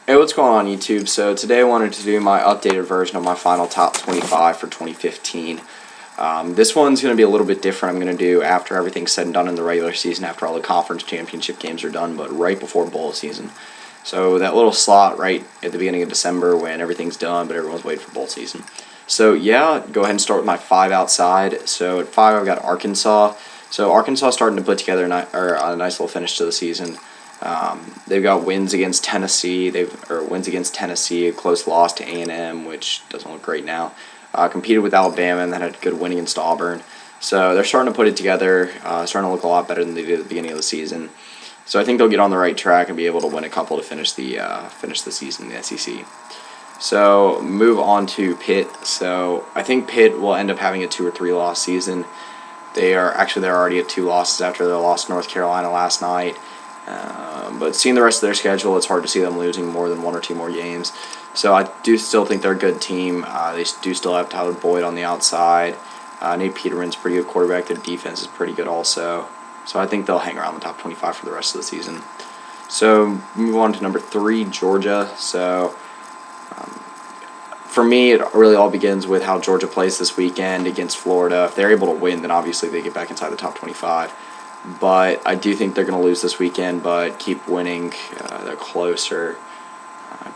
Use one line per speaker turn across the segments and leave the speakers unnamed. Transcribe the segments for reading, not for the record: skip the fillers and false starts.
Hey, what's going on YouTube? So today I wanted to do my updated version of my final top 25 for 2015. This one's going to be a little bit different. I'm going to do after everything's said and done in the regular season, after all the conference championship games are done, but right before bowl season. So that little slot right at the beginning of December when everything's done, but everyone's waiting for bowl season. So yeah, go ahead and start with my 5 outside. So at 5 I've got Arkansas. So Arkansas starting to put together a nice little finish to the season. They've got wins against Tennessee. Wins against Tennessee, a close loss to A&M, which doesn't look great now. Competed with Alabama and then had a good win against Auburn. So they're starting to put it together. Starting to look a lot better than they did at the beginning of the season. So I think they'll get on the right track and be able to win a couple to finish the season in the SEC. So move on to Pitt. So I think Pitt will end up having a 2 or 3 loss season. They're already at 2 losses after their loss to North Carolina last night. But seeing the rest of their schedule, it's hard to see them losing more than 1 or 2 more games. So I do still think they're a good team. They do still have Tyler Boyd on the outside. Nate Peterman's a pretty good quarterback. Their defense is pretty good also. So I think they'll hang around the top 25 for the rest of the season. So move on to number 3, Georgia. So for me, it really all begins with how Georgia plays this weekend against Florida. If they're able to win, then obviously they get back inside the top 25. But I do think they're going to lose this weekend, but keep winning their closer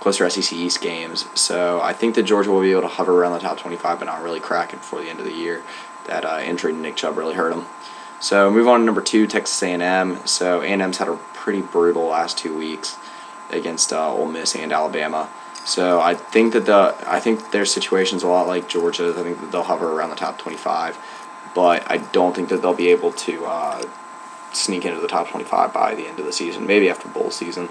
SEC East games. So I think that Georgia will be able to hover around the top 25, but not really crack it before the end of the year. That injury to Nick Chubb really hurt them. So move on to number 2, Texas A&M. So A&M's had a pretty brutal last 2 weeks against Ole Miss and Alabama. So I think their situation's a lot like Georgia's. I think that they'll hover around the top 25, but I don't think that they'll be able to sneak into the top 25 by the end of the season, maybe after bowl season.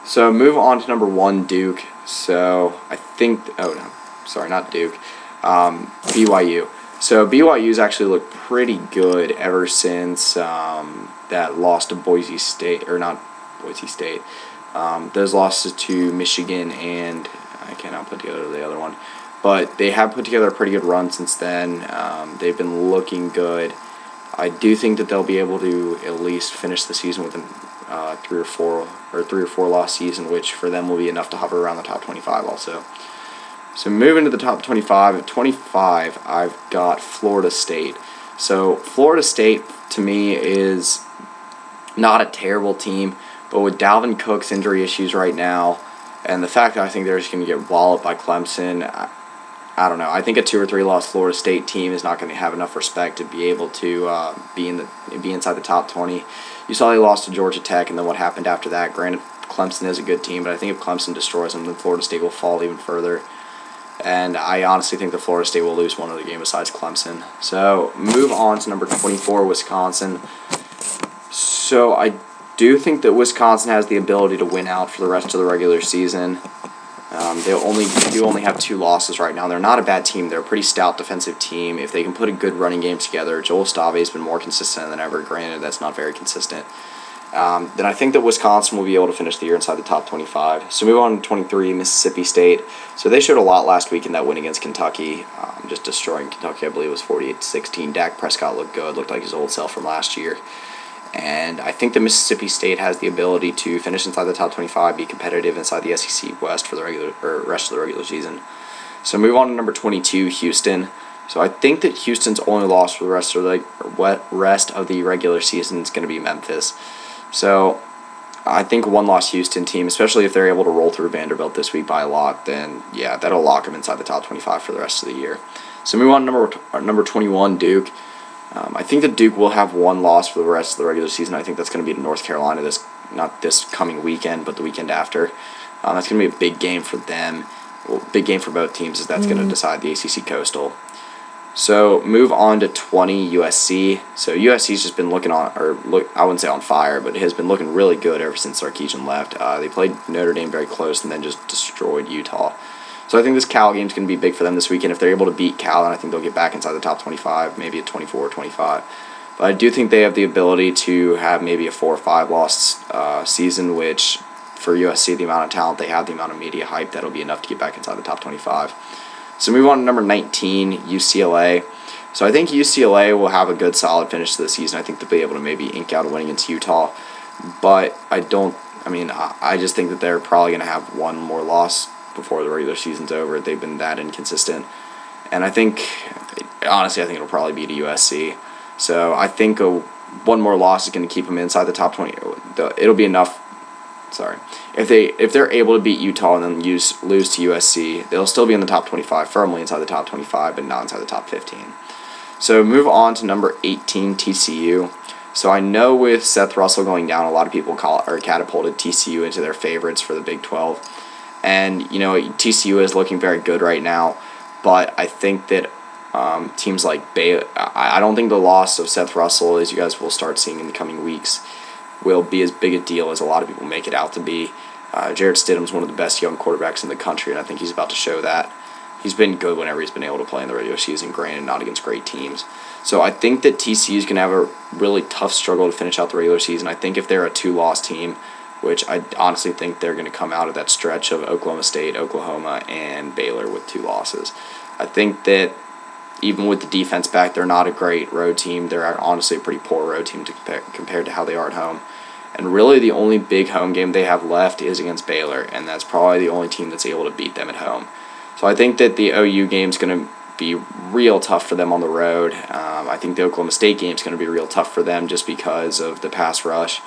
So move on to number 1, Duke. So I think, not Duke, BYU. So BYU's actually looked pretty good ever since that loss to Boise State, or not Boise State. Those losses to Michigan and I cannot put together the other one. But they have put together a pretty good run since then. They've been looking good. I do think that they'll be able to at least finish the season with a 3 or 4 loss season, which for them will be enough to hover around the top 25 also. So moving to the top 25, at 25 I've got Florida State. So Florida State to me is not a terrible team, but with Dalvin Cook's injury issues right now, and the fact that I think they're just going to get walloped by Clemson, I don't know. I think a 2 or 3 loss Florida State team is not going to have enough respect to be able to be inside the top 20. You saw they lost to Georgia Tech, and then what happened after that. Granted, Clemson is a good team, but I think if Clemson destroys them, then Florida State will fall even further. And I honestly think that Florida State will lose one other game besides Clemson. So move on to number 24, Wisconsin. So I do think that Wisconsin has the ability to win out for the rest of the regular season. They only have 2 losses right now. They're not a bad team. They're a pretty stout defensive team. If they can put a good running game together, Joel Stave has been more consistent than ever. Granted, that's not very consistent. Then I think that Wisconsin will be able to finish the year inside the top 25. So move on to 23, Mississippi State. So they showed a lot last week in that win against Kentucky, just destroying Kentucky. I believe it was 48-16. Dak Prescott looked good, looked like his old self from last year. And I think that Mississippi State has the ability to finish inside the top 25, be competitive inside the SEC West for the rest of the regular season. So move on to number 22, Houston. So I think that Houston's only loss for the rest of the regular season is going to be Memphis. So I think 1-loss Houston team, especially if they're able to roll through Vanderbilt this week by a lot, then yeah, that'll lock them inside the top 25 for the rest of the year. So move on to number 21, Duke. I think that Duke will have 1 loss for the rest of the regular season. I think that's going to be to North Carolina not this coming weekend, but the weekend after. That's going to be a big game for them. Well, big game for both teams, as that's going to decide the ACC Coastal. So move on to 20, USC. So USC's just been I wouldn't say on fire, but it has been looking really good ever since Sarkisian left. They played Notre Dame very close and then just destroyed Utah. So I think this Cal game's going to be big for them this weekend. If they're able to beat Cal, then I think they'll get back inside the top 25, maybe a 24 or 25. But I do think they have the ability to have maybe a 4 or 5 loss season, which for USC, the amount of talent they have, the amount of media hype, that'll be enough to get back inside the top 25. So move on to number 19, UCLA. So I think UCLA will have a good solid finish to the season. I think they'll be able to maybe ink out a win against Utah. But I don't I mean, I just think that they're probably going to have one more loss before the regular season's over. They've been that inconsistent. And I think, honestly, I think it'll probably be to USC. So I think one more loss is going to keep them inside the top 20. It'll be enough. Sorry. If they're able to beat Utah and then lose to USC, they'll still be in the top 25, firmly inside the top 25, but not inside the top 15. So move on to number 18, TCU. So I know with Seth Russell going down, a lot of people catapulted TCU into their favorites for the Big 12. And, TCU is looking very good right now. But I think that teams like Baylor, I don't think the loss of Seth Russell, as you guys will start seeing in the coming weeks, will be as big a deal as a lot of people make it out to be. Jarrett Stidham's one of the best young quarterbacks in the country, and I think he's about to show that. He's been good whenever he's been able to play in the regular season, granted not against great teams. So I think that TCU is going to have a really tough struggle to finish out the regular season. I think if they're a two-loss team, which I honestly think they're going to come out of that stretch of Oklahoma State, Oklahoma, and Baylor with 2 losses. I think that even with the defense back, they're not a great road team. They're honestly a pretty poor road team compared to how they are at home. And really the only big home game they have left is against Baylor, and that's probably the only team that's able to beat them at home. So I think that the OU game is going to be real tough for them on the road. I think the Oklahoma State game is going to be real tough for them just because of the pass rush.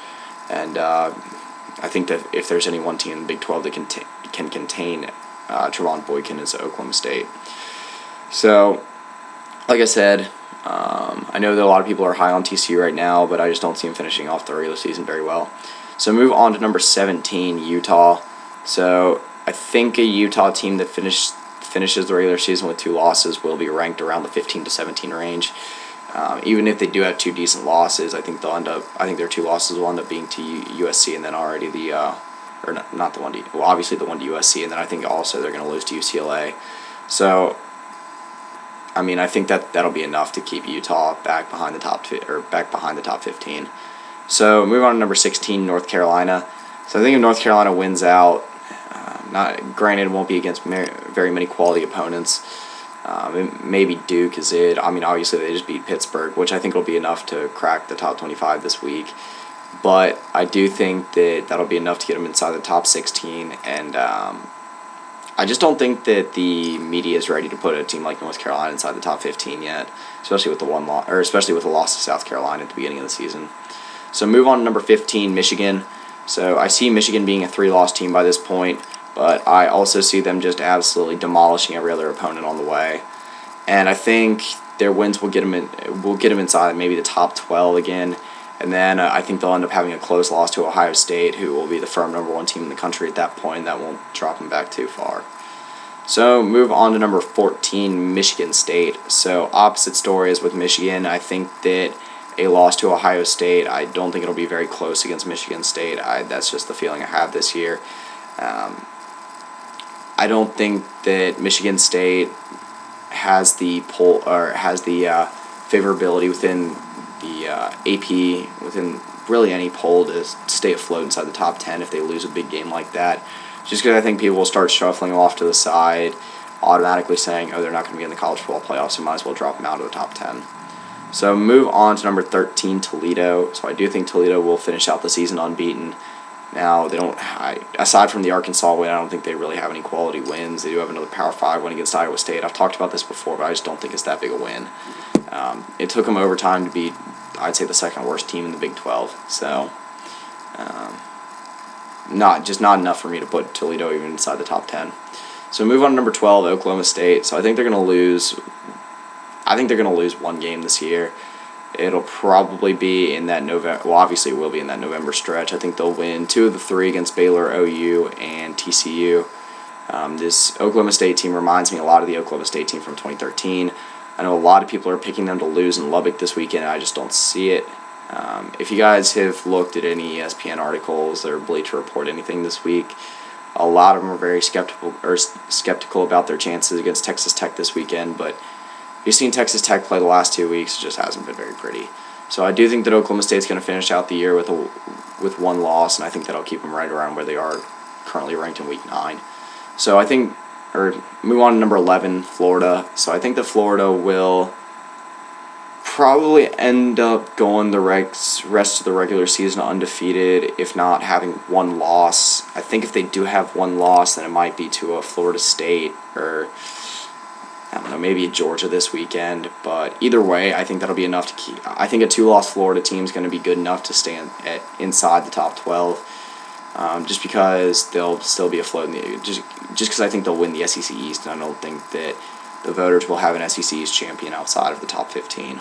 And I think that if there's any one team in the Big 12 that can contain Trevone Boykin, is Oklahoma State. So, like I said, I know that a lot of people are high on TCU right now, but I just don't see them finishing off the regular season very well. So move on to number 17, Utah. So I think a Utah team that finishes the regular season with 2 losses will be ranked around the 15 to 17 range. Even if they do have 2 decent losses, I think their 2 losses will end up being to USC, and then already not the one to, well, obviously the one to USC, and then I think also they're going to lose to UCLA. So, I mean, I think that'll be enough to keep Utah back behind the top 15. So move on to number 16, North Carolina. So I think if North Carolina wins out, granted it won't be against very many quality opponents. Maybe Duke is it. I mean, obviously they just beat Pittsburgh, which I think will be enough to crack the top 25 this week. But I do think that that'll be enough to get them inside the top 16, and I just don't think that the media is ready to put a team like North Carolina inside the top 15 yet, especially with especially with the loss to South Carolina at the beginning of the season. So move on to number 15, Michigan. So I see Michigan being a 3-loss team by this point, but I also see them just absolutely demolishing every other opponent on the way. And I think their wins will get them inside maybe the top 12 again. And then I think they'll end up having a close loss to Ohio State, who will be the firm number 1 team in the country at that point. That won't drop them back too far. So move on to number 14, Michigan State. So opposite story as with Michigan. I think that a loss to Ohio State, I don't think it'll be very close against Michigan State. That's just the feeling I have this year. I don't think that Michigan State has the favorability within the AP, within really any poll, to stay afloat inside the top 10 if they lose a big game like that. Just because I think people will start shuffling off to the side, automatically saying, oh, they're not going to be in the college football playoffs, so might as well drop them out of the top 10. So move on to number 13, Toledo. So I do think Toledo will finish out the season unbeaten. Now, aside from the Arkansas win, I don't think they really have any quality wins. They do have another Power 5 win against Iowa State. I've talked about this before, but I just don't think it's that big a win. It took them overtime to beat, I'd say, the second worst team in the Big 12. So, not enough for me to put Toledo even inside the top 10. So move on to number 12, Oklahoma State. So I think they're going to lose. I think they're going to lose 1 game this year. It'll probably be in that November. Well, obviously it will be in that November stretch. I think they'll win 2 of the 3 against Baylor, OU, and TCU. This Oklahoma State team reminds me a lot of the Oklahoma State team from 2013. I know a lot of people are picking them to lose in Lubbock this weekend, and I just don't see it. If you guys have looked at any ESPN articles or Bleacher Report, anything this week, a lot of them are very skeptical about their chances against Texas Tech this weekend, but you've seen Texas Tech play the last 2 weeks. It just hasn't been very pretty. So I do think that Oklahoma State's going to finish out the year with 1 loss, and I think that'll keep them right around where they are currently ranked in Week 9. So move on to number 11, Florida. So I think that Florida will probably end up going the rest of the regular season undefeated, if not having one loss. I think if they do have one loss, then it might be to a Florida State or, I don't know, maybe a Georgia this weekend. But either way, I think that'll be enough to keep. I think a 2-loss Florida team is going to be good enough to stay inside the top 12. Just because they'll still be afloat in the just because I think they'll win the SEC East, and I don't think that the voters will have an SEC East champion outside of the top 15.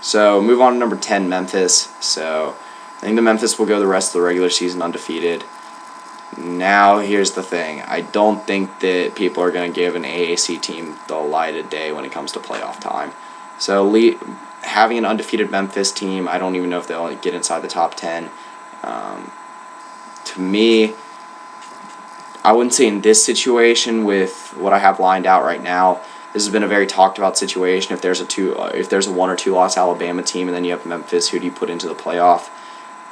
So move on to number 10, Memphis. So I think the Memphis will go the rest of the regular season undefeated. Now here's the thing: I don't think that people are going to give an AAC team the light of day when it comes to playoff time. So having an undefeated Memphis team, I don't even know if they'll get inside the top 10. To me, I wouldn't say in this situation with what I have lined out right now. This has been a very talked about situation. If there's a 1 or 2 loss Alabama team, and then you have Memphis, who do you put into the playoff?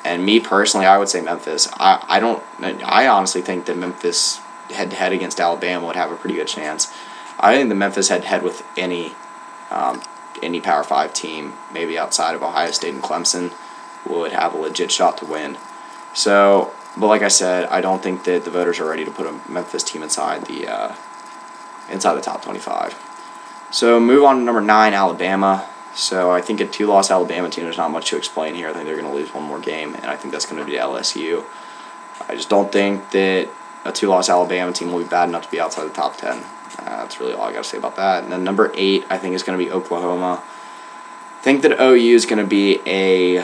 And me personally, I would say Memphis. I honestly think that Memphis head to head against Alabama would have a pretty good chance. I think the Memphis head to head with any Power 5 team, maybe outside of Ohio State and Clemson, would have a legit shot to win. So, but like I said, I don't think that the voters are ready to put a Memphis team inside the top 25. So move on to number 9, Alabama. So I think a 2-loss Alabama team, there's not much to explain here. I think they're going to lose one more game, and I think that's going to be LSU. I just don't think that a 2-loss Alabama team will be bad enough to be outside the top 10. That's really all I got to say about that. And then number 8, I think is going to be Oklahoma. I think that OU is going to be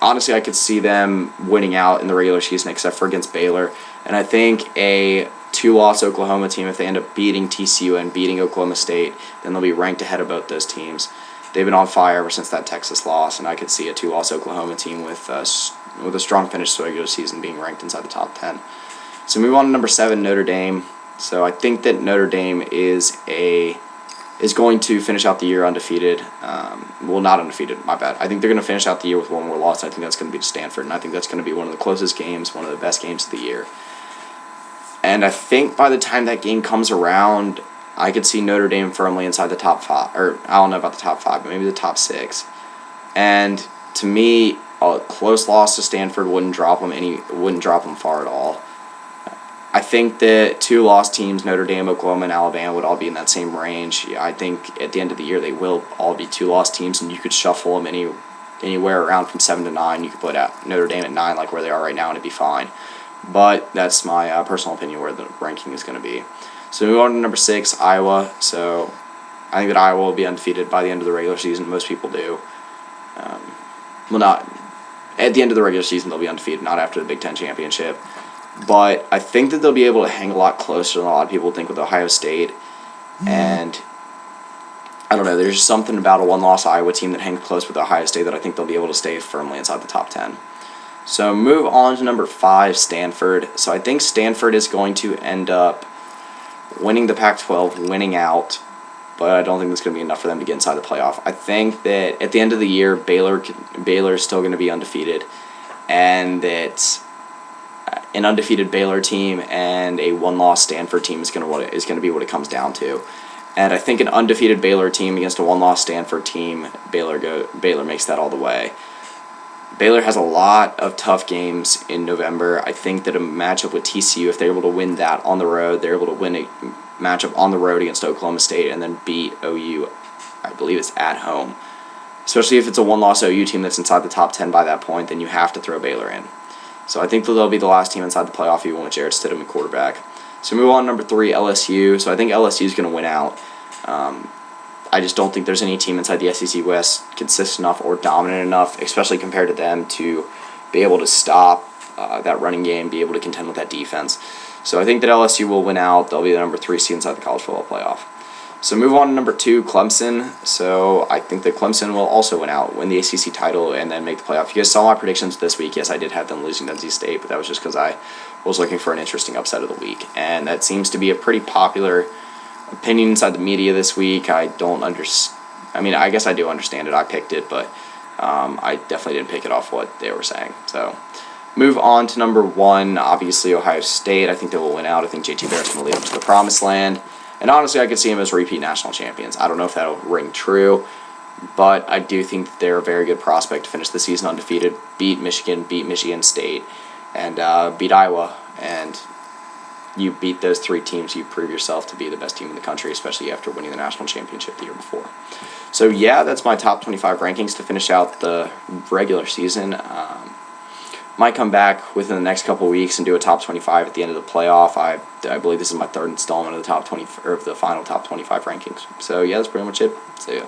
honestly, I could see them winning out in the regular season except for against Baylor. And I think a 2-loss Oklahoma team, if they end up beating TCU and beating Oklahoma State, then they'll be ranked ahead of both those teams. They've been on fire ever since that Texas loss, and I could see a 2-loss Oklahoma team with a strong finish to the regular season being ranked inside the top 10. So move on to number 7, Notre Dame. So I think that Notre Dame is going to finish out the year undefeated. Well, not undefeated, my bad. I think they're going to finish out the year with one more loss. I think that's going to be to Stanford, and I think that's going to be one of the closest games, one of the best games of the year. And I think by the time that game comes around, I could see Notre Dame firmly inside the top 5, or I don't know about the top 5, but maybe the top 6. And to me, a close loss to Stanford wouldn't drop them far at all. I think that 2-loss teams, Notre Dame, Oklahoma, and Alabama, would all be in that same range. I think at the end of the year they will all be 2-loss teams, and you could shuffle them anywhere around from 7 to 9. You could put Notre Dame at 9, like where they are right now, and it'd be fine. But that's my personal opinion where the ranking is going to be. So move on to number 6, Iowa. So I think that Iowa will be undefeated by the end of the regular season. Most people do. Not at the end of the regular season they'll be undefeated, not after the Big Ten championship. But I think that they'll be able to hang a lot closer than a lot of people think with Ohio State. And I don't know, there's just something about a 1-loss Iowa team that hangs close with Ohio State that I think they'll be able to stay firmly inside the top 10. So move on to number 5, Stanford. So I think Stanford is going to end up winning the Pac-12, winning out, but I don't think that's going to be enough for them to get inside the playoff. I think that at the end of the year, Baylor is still going to be undefeated, and that an undefeated Baylor team and a 1-loss Stanford team is going to be what it comes down to. And I think an undefeated Baylor team against a 1-loss Stanford team, Baylor makes that all the way. Baylor has a lot of tough games in November. I think that a matchup with TCU, if they're able to win that on the road, they're able to win a matchup on the road against Oklahoma State and then beat OU, I believe it's at home. Especially if it's a 1-loss OU team that's inside the top 10 by that point, then you have to throw Baylor in. So I think that they'll be the last team inside the playoff even with Jarrett Stidham at quarterback. So move on to number 3, LSU. So I think LSU is going to win out. I just don't think there's any team inside the SEC West consistent enough or dominant enough, especially compared to them, to be able to stop that running game, be able to contend with that defense. So I think that LSU will win out. They'll be the number 3 seed inside the college football playoff. So move on to number 2, Clemson. So I think that Clemson will also win out, win the ACC title, and then make the playoff. You guys saw my predictions this week. Yes, I did have them losing to NC State, but that was just because I was looking for an interesting upset of the week. And that seems to be a pretty popular opinion inside the media this week. I don't understand. I mean, I guess I do understand it. I picked it, but I definitely didn't pick it off what they were saying. So move on to number 1, obviously Ohio State. I think they will win out. I think JT Barrett's going to lead them to the promised land. And honestly, I could see them as repeat national champions. I don't know if that'll ring true, But I do think that they're a very good prospect to finish the season undefeated, beat Michigan State, and beat Iowa. And you beat those three teams, you prove yourself to be the best team in the country, especially after winning the national championship the year before. So yeah, that's my top 25 rankings to finish out the regular season. Might come back within the next couple of weeks and do a top 25 at the end of the playoff. I believe this is my third installment of the top 20 or of the final top 25 rankings. So yeah, that's pretty much it. So yeah.